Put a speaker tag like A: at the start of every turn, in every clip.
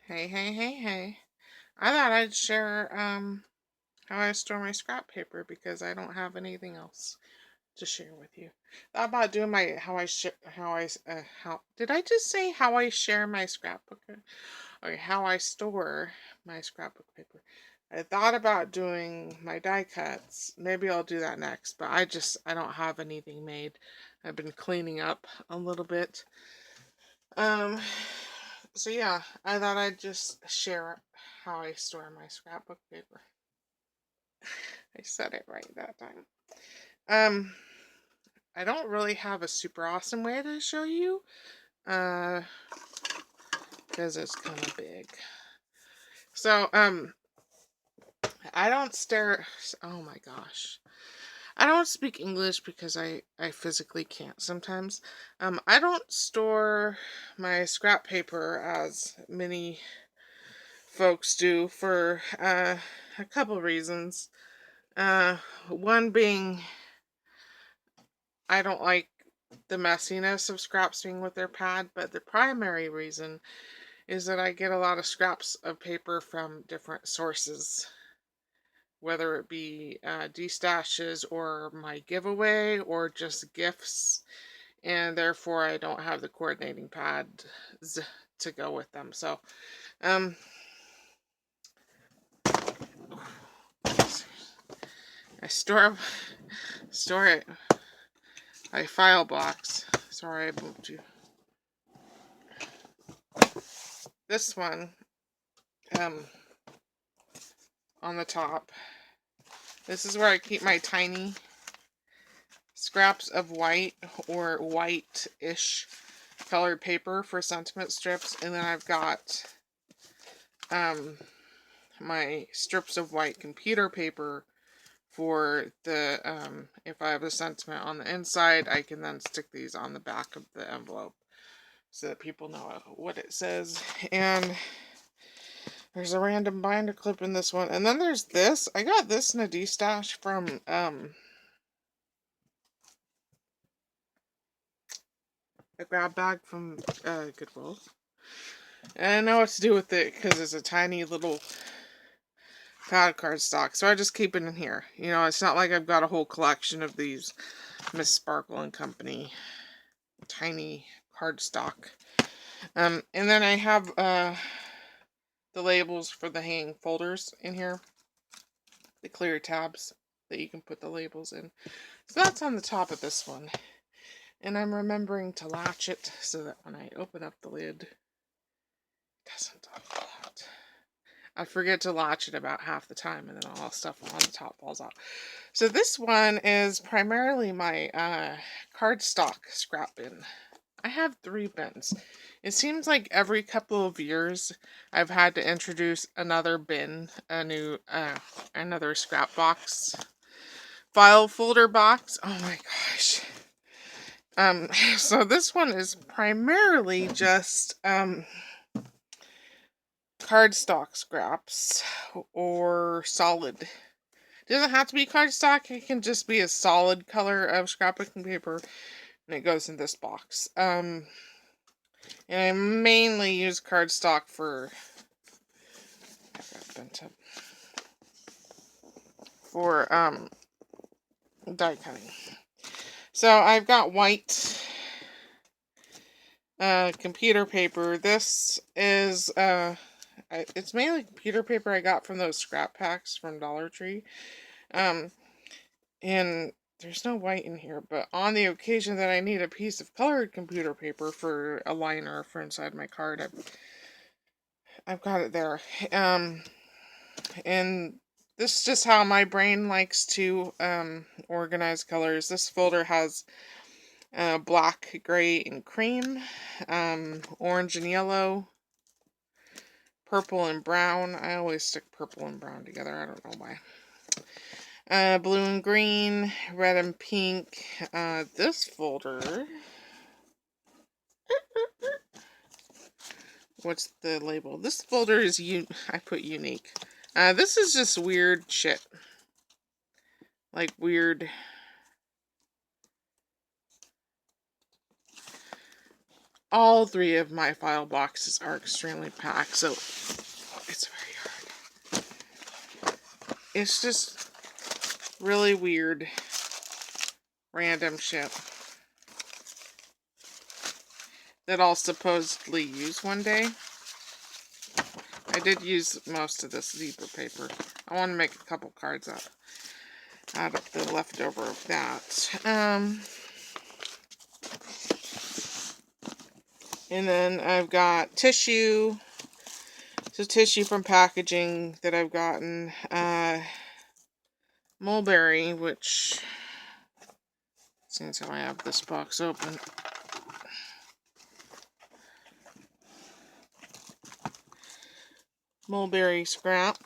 A: Hey. I thought I'd share how I store my scrap paper because I don't have anything else to share with you. Thought about doing my how did I just say how I share my scrapbook or how I store my scrapbook paper? I thought about doing my die cuts. Maybe I'll do that next, but I don't have anything made. I've been cleaning up a little bit. Um so yeah, I thought I'd just share how I store my scrapbook paper. I said it right that time. Um, I don't really have a super awesome way to show you, uh, because it's kind of big. So, I don't stare. Oh my gosh. I don't speak English because I physically can't sometimes. I don't store my scrap paper as many folks do for a couple reasons. One being I don't like the messiness of scraps being with their pad, but the primary reason is that I get a lot of scraps of paper from different sources, whether it be destashes or my giveaway or just gifts, and therefore I don't have the coordinating pads to go with them. So, um, I store it. I file box. Sorry, I moved you. This one, on the top. This is where I keep my tiny scraps of white or white-ish colored paper for sentiment strips, and then I've got my strips of white computer paper for the if I have a sentiment on the inside, I can then stick these on the back of the envelope so that people know what it says. And there's a random binder clip in this one, and then there's this. I got this in a destash from a grab bag from Goodwill. And I know what to do with it because it's a tiny little pad cardstock. So I just keep it in here. You know, it's not like I've got a whole collection of these Miss Sparkle and Company tiny cardstock. And then I have the labels for the hanging folders in here. The clear tabs that you can put the labels in. So that's on the top of this one. And I'm remembering to latch it so that when I open up the lid, it doesn't fall out. I forget to latch it about half the time, and then all the stuff on the top falls out. So this one is primarily my cardstock scrap bin. I have 3 bins. It seems like every couple of years I've had to introduce another bin, another scrap box, file folder box. Oh my gosh. So this one is primarily just cardstock scraps or solid. It doesn't have to be cardstock, it can just be a solid color of scrapbooking paper, and it goes in this box. And I mainly use cardstock for die cutting. So I've got white computer paper. This is it's mainly computer paper I got from those scrap packs from Dollar Tree. And there's no white in here, but on the occasion that I need a piece of colored computer paper for a liner for inside my card, I've got it there. And this is just how my brain likes to organize colors. This folder has black, gray, and cream, orange and yellow, purple and brown. I always stick purple and brown together. I don't know why. Blue and green, red and pink. This folder. What's the label? This folder is I put unique. This is just weird shit. Like weird. all three of my file boxes are extremely packed, so it's very hard. It's just really weird, random shit that I'll supposedly use one day. I did use most of this zebra paper. I want to make a couple cards out of the leftover of that. And then I've got tissue. So tissue from packaging that I've gotten. Mulberry, which, since I have this box open, mulberry scrap.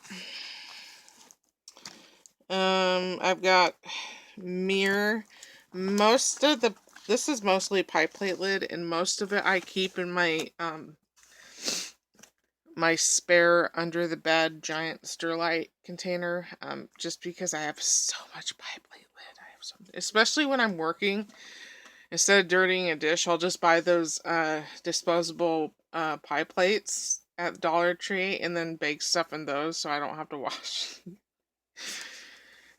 A: I've got mirror. This is mostly pie plate lid, and most of it I keep in my my spare under the bed giant Sterlite container, just because I have so much pie plate lid. I have so, especially when I'm working. Instead of dirtying a dish, I'll just buy those disposable pie plates at Dollar Tree and then bake stuff in those so I don't have to wash.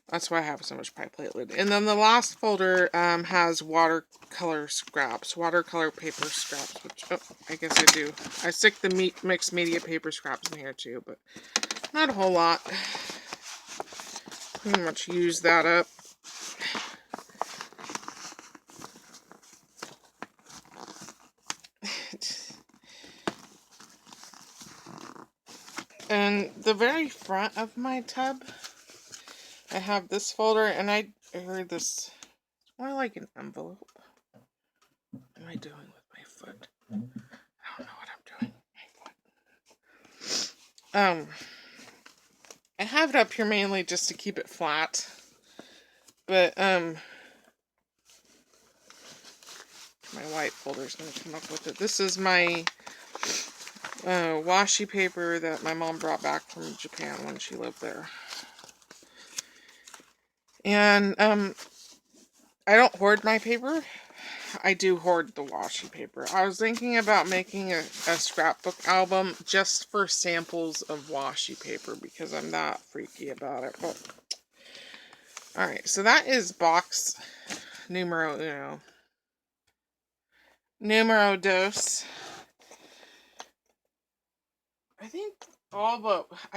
A: That's why I have so much pie plate lid. And then the last folder has watercolor scraps, watercolor paper scraps, which, oh, I guess I do. I stick the mixed media paper scraps in here too, but not a whole lot. Pretty much use that up. And the very front of my tub, I have this folder, and I heard this, it's more like an envelope. What am I doing with my foot? I don't know what I'm doing with my foot. I have it up here mainly just to keep it flat, but my white folder is going to come up with it. This is my washi paper that my mom brought back from Japan when she lived there. And I don't hoard my paper. I do hoard the washi paper. I was thinking about making a scrapbook album just for samples of washi paper because I'm that freaky about it. But alright, so that is box numero uno. Numero dos. I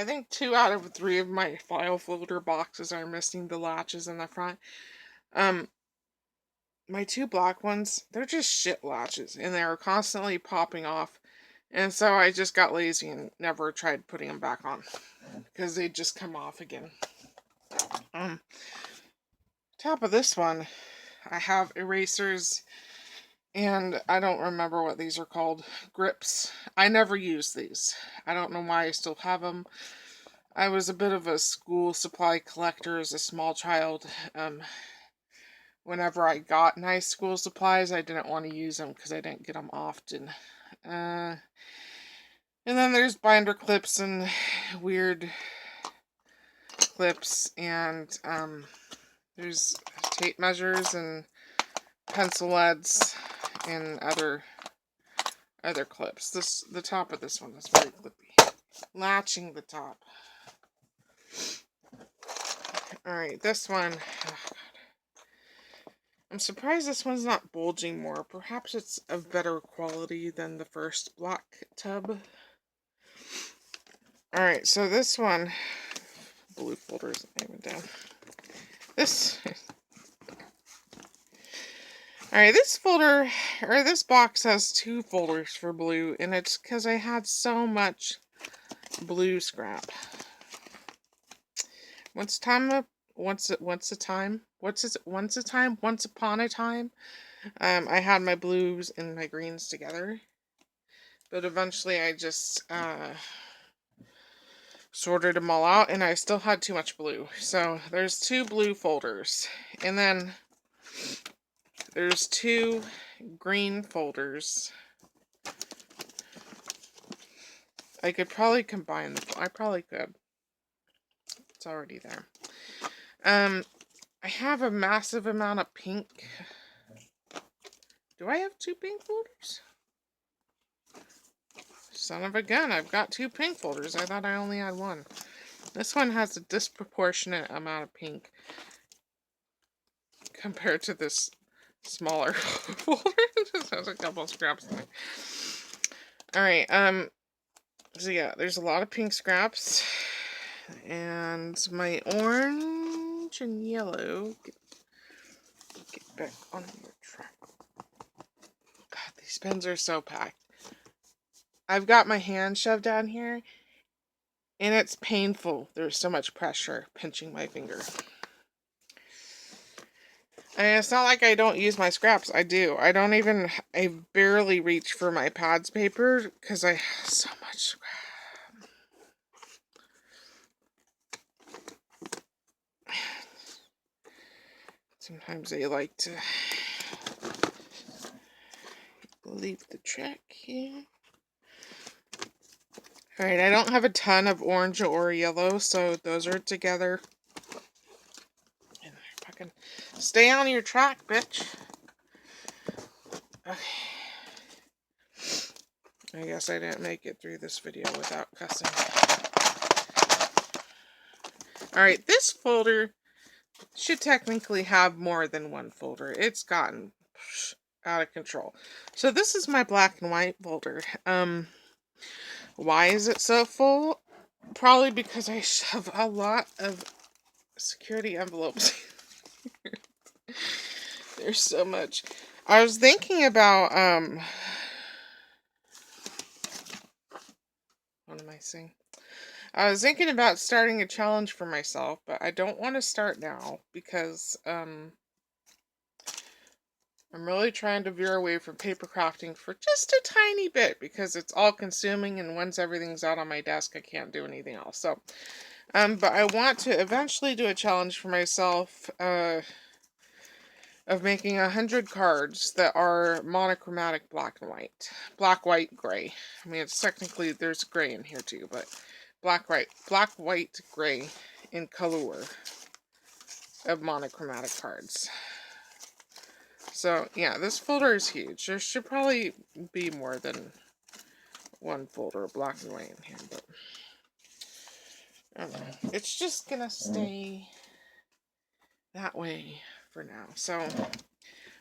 A: think 2 out of 3 of my file folder boxes are missing the latches in the front. My 2 black ones, they're just shit latches, and they're constantly popping off. And so I just got lazy and never tried putting them back on, because they just come off again. Top of this one, I have erasers, and I don't remember what these are called. Grips. I never use these. I don't know why I still have them. I was a bit of a school supply collector as a small child. Whenever I got nice school supplies, I didn't want to use them because I didn't get them often. And then there's binder clips and weird clips, and there's tape measures and pencil leads and other clips. The top of this one is very clippy. Latching the top. Alright, this one. Oh, I'm surprised this one's not bulging more. Perhaps it's of better quality than the first black tub. Alright, so this one, blue folder isn't even down. Alright, this folder, or this box has 2 folders for blue, and it's because I had so much blue scrap. Once upon a time, I had my blues and my greens together. But eventually I just sorted them all out, and I still had too much blue. So there's 2 blue folders. And then there's 2 green folders. I could probably combine them. I probably could. It's already there. I have a massive amount of pink. Do I have 2 pink folders? Son of a gun, I've got 2 pink folders. I thought I only had 1. This one has a disproportionate amount of pink compared to this smaller folder. It just has a couple of scraps in it. Alright, so yeah, there's a lot of pink scraps. And my orange and yellow. Get back on your track. God, these pens are so packed. I've got my hand shoved down here, and it's painful. There's so much pressure pinching my finger. And it's not like I don't use my scraps. I do. I barely reach for my pads paper because I have so much scrap. Sometimes I like to leave the track here. Alright, I don't have a ton of orange or yellow, so those are together. And fucking stay on your track, bitch. Okay. I guess I didn't make it through this video without cussing. Alright, this folder should technically have more than 1 folder. It's gotten out of control. So this is my black and white folder. Why is it so full? Probably because I shove a lot of security envelopes. There's so much. I was thinking about, what am I saying? I was thinking about starting a challenge for myself, but I don't want to start now because, I'm really trying to veer away from paper crafting for just a tiny bit because it's all consuming, and once everything's out on my desk, I can't do anything else. So, but I want to eventually do a challenge for myself, of making 100 cards that are monochromatic black and white. Black, white, gray. I mean, it's technically, there's gray in here too, but black, white, gray in color of monochromatic cards. So, yeah, this folder is huge. There should probably be more than 1 folder of black and white in here, but I don't know. It's just gonna stay that way for now. So,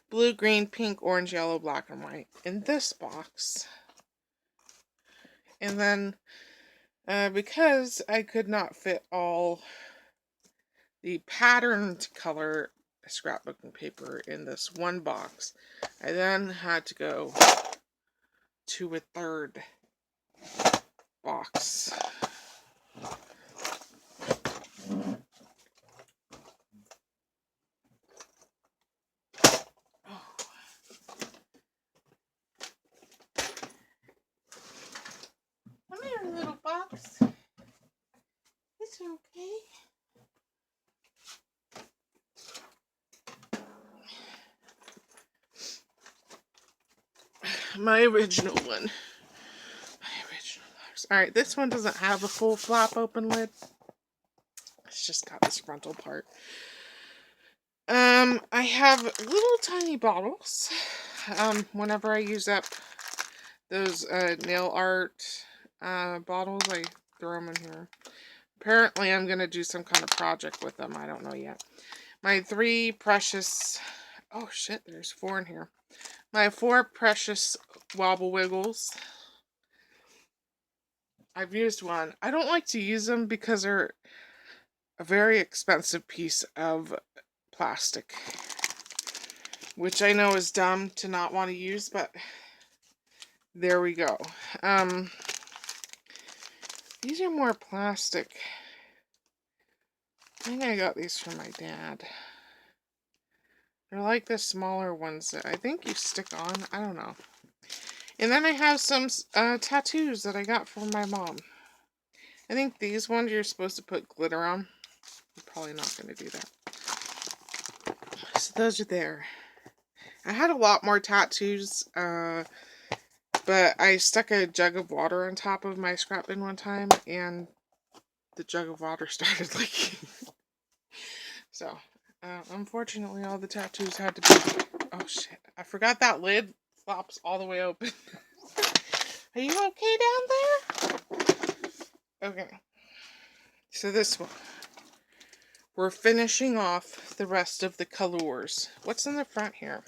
A: blue, green, pink, orange, yellow, black, and white in this box. And then, because I could not fit all the patterned color scrapbooking paper in this one box, I then had to go to a 3rd box. Come here, little box. It's okay. My original one. Alright, this one doesn't have a full flap open lid. It's just got this frontal part. I have little tiny bottles. Whenever I use up those nail art bottles, I throw them in here. Apparently, I'm going to do some kind of project with them. I don't know yet. My 3 precious... Oh, shit, there's 4 in here. My 4 precious wobble wiggles. I've used one. I don't like to use them because they're a very expensive piece of plastic, which I know is dumb to not want to use, but there we go. These are more plastic. I think I got these from my dad. They're like the smaller ones that I think you stick on. I don't know. And then I have some tattoos that I got from my mom. I think these ones you're supposed to put glitter on. I'm probably not going to do that. So those are there. I had a lot more tattoos, but I stuck a jug of water on top of my scrap bin one time, and the jug of water started leaking. So, unfortunately, all the tattoos had to be... Oh, shit. I forgot that lid flops all the way open. Are you okay down there? Okay. So this one. We're finishing off the rest of the colors. What's in the front here?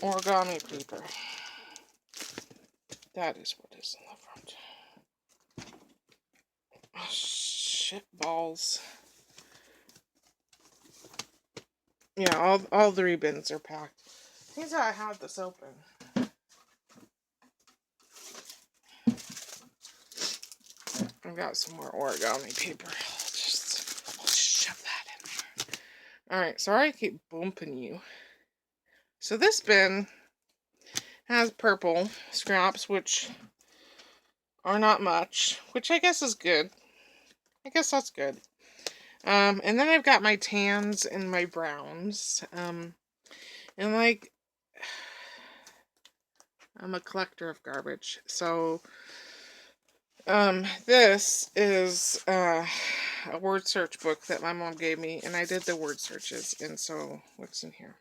A: Origami paper. That is what is in the front. Oh, shit balls. Yeah, all 3 bins are packed. Here's how I have this open. I've got some more origami paper. I'll just shove that in there. Alright, sorry I keep bumping you. So this bin has purple scraps, which are not much, which I guess is good. I guess that's good. And then I've got my tans and my browns. And like, I'm a collector of garbage. So, this is a word search book that my mom gave me, and I did the word searches. And so, what's in here?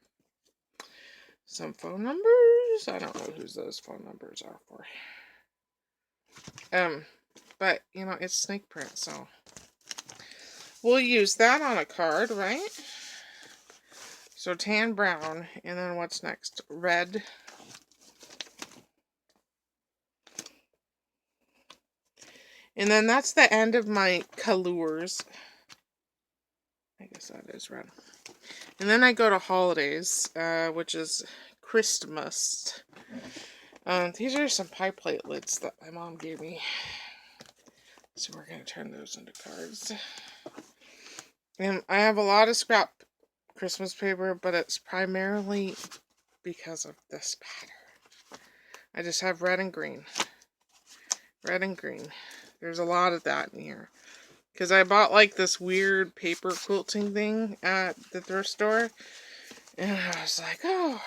A: Some phone numbers. I don't know who those phone numbers are for. But you know, it's snake print, so we'll use that on a card, right? So tan, brown, and then what's next? Red. And then that's the end of my colors. I guess that is red. And then I go to holidays, which is Christmas. These are some pie plate lids that my mom gave me. So we're going to turn those into cards. And I have a lot of scrap Christmas paper, but it's primarily because of this pattern. I just have red and green. Red and green. There's a lot of that in here. Because I bought like this weird paper quilting thing at the thrift store. And I was like, oh,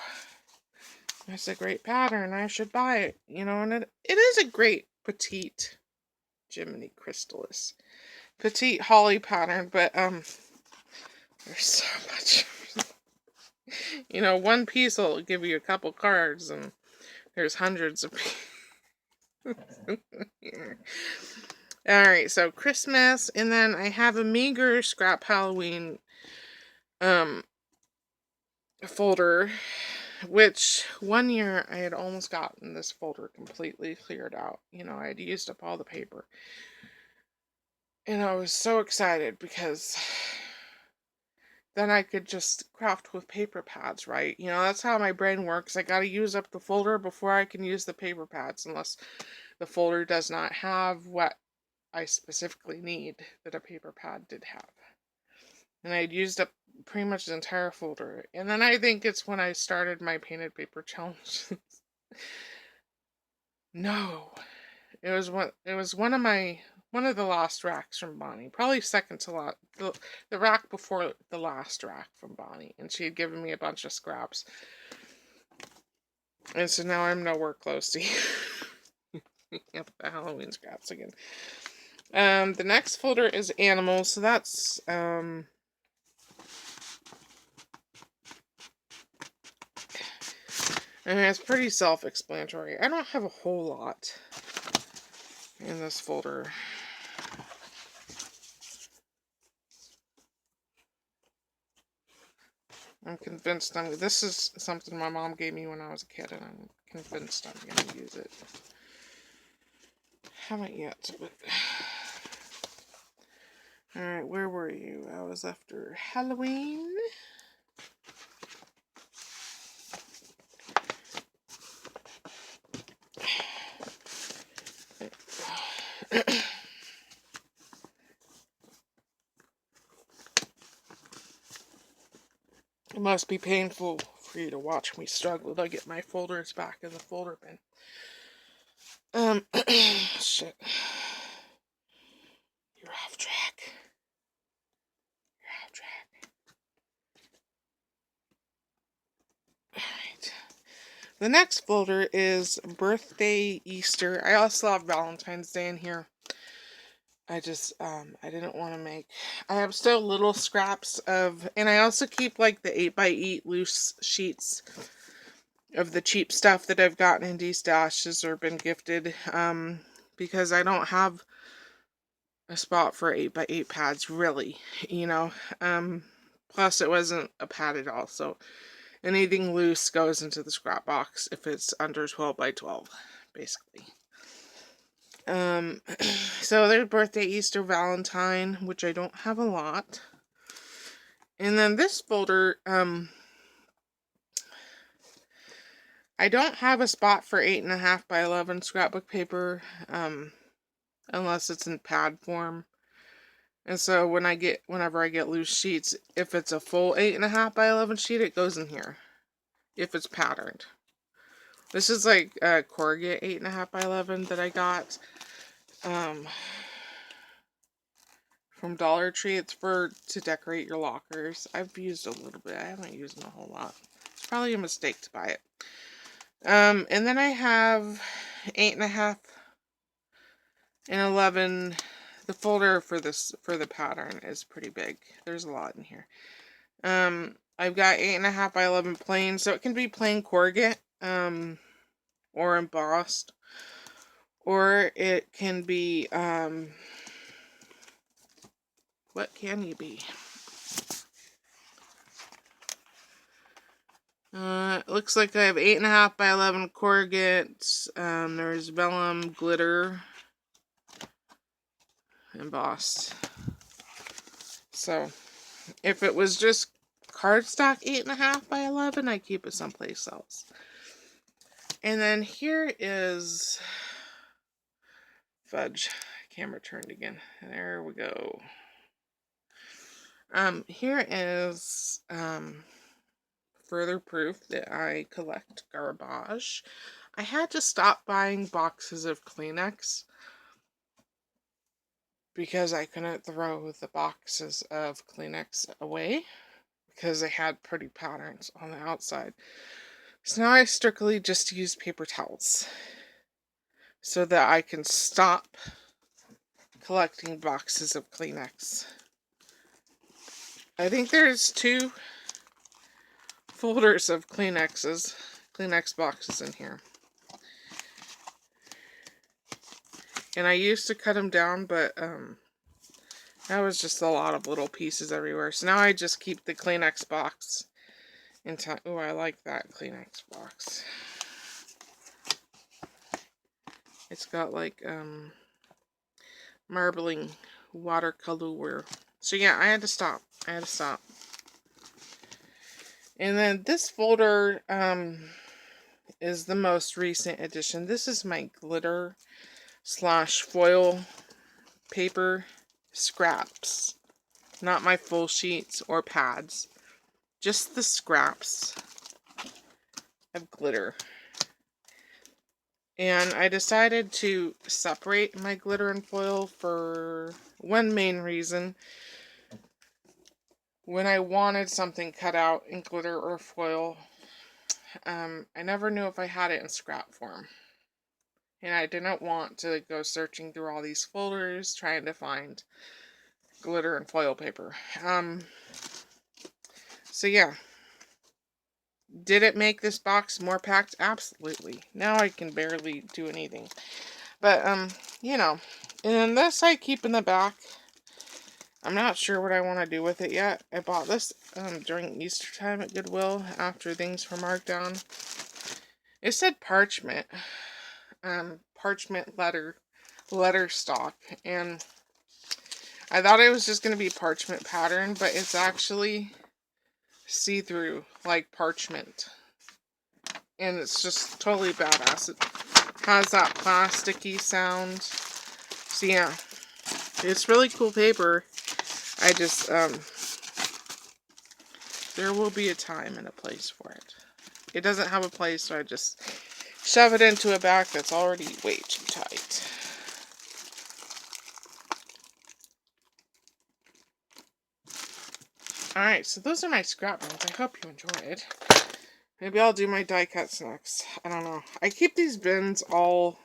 A: that's a great pattern. I should buy it. You know, and it is a great petite Jiminy Crystallis. Petite holly pattern, but there's so much. You know, one piece will give you a couple cards, and there's hundreds of pieces. Alright, so Christmas, and then I have a meager scrap Halloween folder, which one year I had almost gotten this folder completely cleared out. You know, I had used up all the paper. And I was so excited because then I could just craft with paper pads, right? You know, that's how my brain works. I gotta use up the folder before I can use the paper pads, unless the folder does not have what I specifically need that a paper pad did have. And I had used up pretty much the entire folder. And then I think it's when I started my painted paper challenge. No. It was one of the last racks from Bonnie. Probably second to last, the rack before the last rack from Bonnie. And she had given me a bunch of scraps. And so now I'm nowhere close to yep, the Halloween scraps again. The next folder is animals, so that's and it's pretty self-explanatory. I don't have a whole lot in this folder. I'm convinced this is something my mom gave me when I was a kid, and I'm convinced I'm going to use it. Haven't yet, but... Alright, where were you? I was after Halloween. It must be painful for you to watch me struggle to get my folders back in the folder bin. Shit. You're off track. You're off track. Alright. The next folder is birthday, Easter. I also have Valentine's Day in here. I didn't want to make, I have still little scraps of, and I also keep like the 8x8 loose sheets of the cheap stuff that I've gotten in D-stashes or been gifted, because I don't have a spot for 8x8 pads, really, you know. Plus it wasn't a pad at all, so anything loose goes into the scrap box if it's under 12 by 12, basically. So there's birthday, Easter, Valentine, which I don't have a lot. And then this folder, I don't have a spot for 8.5 by 11 scrapbook paper, unless it's in pad form. And so whenever I get loose sheets, if it's a full 8.5 by 11 sheet, it goes in here. If it's patterned. This is like a corrugate 8.5 by 11 that I got from Dollar Tree. It's to decorate your lockers. I've used a little bit. I haven't used it a whole lot. It's probably a mistake to buy it. And then I have 8.5 and 11. The folder for the pattern is pretty big. There's a lot in here. I've got 8.5 by 11 plain, so it can be plain corrugate, or embossed, or it can be, what can you be? It looks like I have 8.5 by 11 corrugates. There's vellum, glitter, embossed. So, if it was just cardstock 8.5 by 11, I keep it someplace else. And then here is fudge. Camera turned again. There we go. Here is further proof that I collect garbage. I had to stop buying boxes of Kleenex because I couldn't throw the boxes of Kleenex away because they had pretty patterns on the outside. So now I strictly just use paper towels so that I can stop collecting boxes of Kleenex. I think there's 2 folders of Kleenex boxes in here. And I used to cut them down, but that was just a lot of little pieces everywhere. So now I just keep the Kleenex box in time. Oh, I like that Kleenex box. It's got like marbling watercolor. So yeah, I had to stop. And then this folder is the most recent addition. This is my glitter / foil paper scraps. Not my full sheets or pads. Just the scraps of glitter. And I decided to separate my glitter and foil for one main reason. When I wanted something cut out in glitter or foil, I never knew if I had it in scrap form. And I didn't want to go searching through all these folders trying to find glitter and foil paper. So yeah. Did it make this box more packed? Absolutely. Now I can barely do anything. But, you know. And then this I keep in the back. I'm not sure what I want to do with it yet. I bought this during Easter time at Goodwill after things were marked down. It said parchment. Parchment letter stock. And I thought it was just going to be parchment pattern, but it's actually see-through, like parchment. And it's just totally badass. It has that plasticky sound. So yeah, it's really cool paper. I just, there will be a time and a place for it. It doesn't have a place, so I just shove it into a bag that's already way too tight. Alright, so those are my scrap bins. I hope you enjoyed. Maybe I'll do my die cuts next. I don't know. I keep these bins all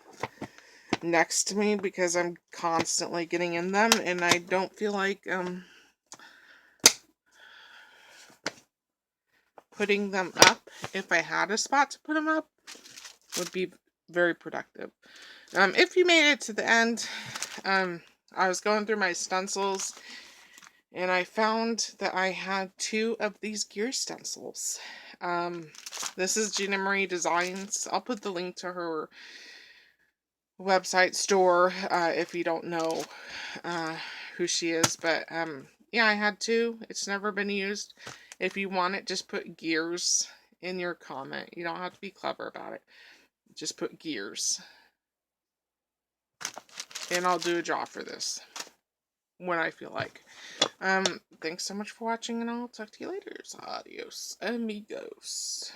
A: next to me because I'm constantly getting in them, and I don't feel like putting them up. If I had a spot to put them up, would be very productive. If you made it to the end, I was going through my stencils and I found that I had 2 of these gear stencils. This is Gina Marie Designs. I'll put the link to her website store if you don't know who she is. But yeah, I had 2. It's never been used. If you want it, just put gears in your comment. You don't have to be clever about it. Just put gears. And I'll do a draw for this when I feel like. Thanks so much for watching, and I'll talk to you later. Adios, amigos.